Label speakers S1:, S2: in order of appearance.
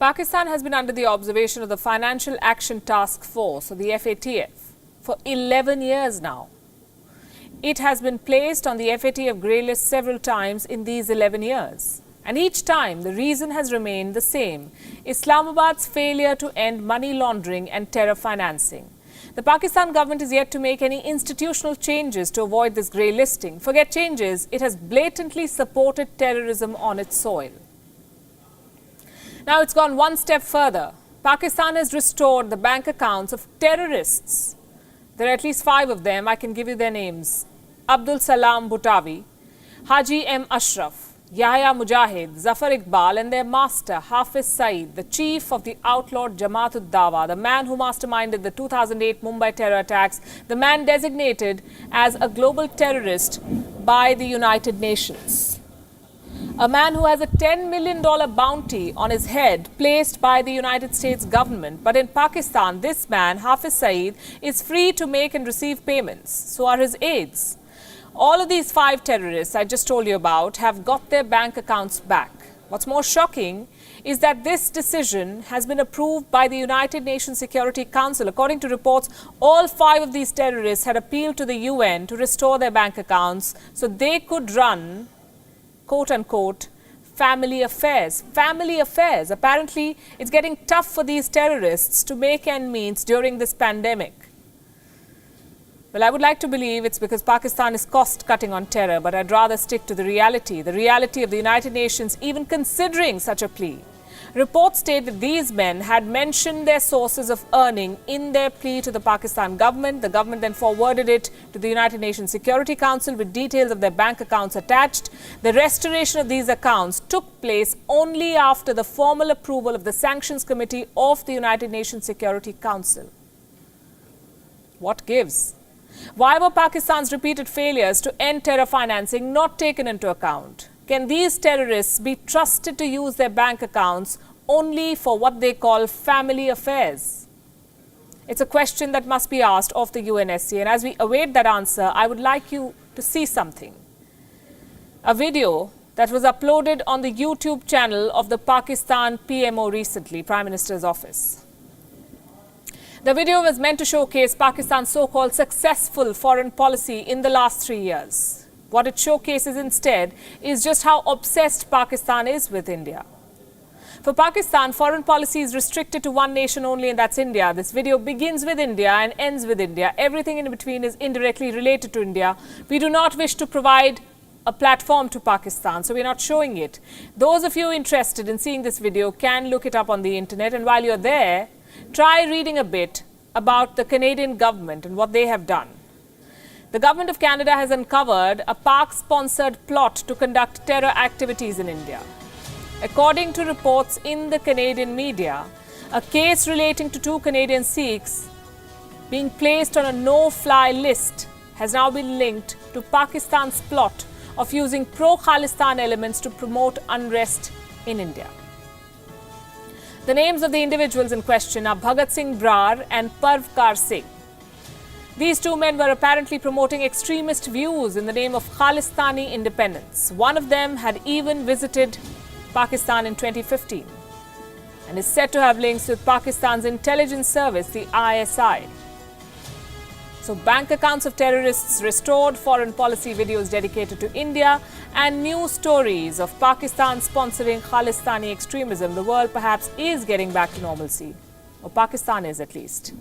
S1: Pakistan has been under the observation of the Financial Action Task Force, or the FATF, for 11 years now. It has been placed on the FATF grey list several times in these 11 years. And each time, the reason has remained the same: Islamabad's failure to end money laundering and terror financing. The Pakistan government is yet to make any institutional changes to avoid this grey listing. Forget changes, it has blatantly supported terrorism on its soil. Now it's gone one step further. Pakistan has restored the bank accounts of terrorists. There are at least 5 of them. I can give you their names: Abdul Salam Bhutawi, Haji M. Ashraf, Yahya Mujahid, Zafar Iqbal, and their master Hafiz Saeed, the chief of the outlawed Jamaat ud-Dawa, the man who masterminded the 2008 Mumbai terror attacks, the man designated as a global terrorist by the United Nations. A man who has a $10 million bounty on his head placed by the United States government. But in Pakistan, this man, Hafiz Saeed, is free to make and receive payments. So are his aides. All of these 5 terrorists I just told you about have got their bank accounts back. What's more shocking is that this decision has been approved by the United Nations Security Council. According to reports, all 5 of these terrorists had appealed to the UN to restore their bank accounts so they could run, quote-unquote, family affairs. Family affairs. Apparently, it's getting tough for these terrorists to make ends meet during this pandemic. Well, I would like to believe it's because Pakistan is cost-cutting on terror, but I'd rather stick to the reality of the United Nations even considering such a plea. Reports state that these men had mentioned their sources of earning in their plea to the Pakistan government. The government then forwarded it to the United Nations Security Council with details of their bank accounts attached. The restoration of these accounts took place only after the formal approval of the Sanctions Committee of the United Nations Security Council. What gives? Why were Pakistan's repeated failures to end terror financing not taken into account? Can these terrorists be trusted to use their bank accounts only for what they call family affairs? It's a question that must be asked of the UNSC, and as we await that answer, I would like you to see something. A video that was uploaded on the YouTube channel of the Pakistan PMO recently, Prime Minister's office. The video was meant to showcase Pakistan's so-called successful foreign policy in the last 3 years. What it showcases instead is just how obsessed Pakistan is with India. For Pakistan, foreign policy is restricted to one nation only, and that's India. This video begins with India and ends with India. Everything in between is indirectly related to India. We do not wish to provide a platform to Pakistan, so we're not showing it. Those of you interested in seeing this video can look it up on the internet, and while you're there, try reading a bit about the Canadian government and what they have done. The government of Canada has uncovered a Pak-sponsored plot to conduct terror activities in India. According to reports in the Canadian media, a case relating to 2 Canadian Sikhs being placed on a no-fly list has now been linked to Pakistan's plot of using pro-Khalistan elements to promote unrest in India. The names of the individuals in question are Bhagat Singh Brar and Parvkar Singh. These 2 men were apparently promoting extremist views in the name of Khalistani independence. One of them had even visited Pakistan in 2015 and is said to have links with Pakistan's intelligence service, the ISI. So bank accounts of terrorists restored, foreign policy videos dedicated to India, and new stories of Pakistan sponsoring Khalistani extremism. The world perhaps is getting back to normalcy, or Pakistan is at least.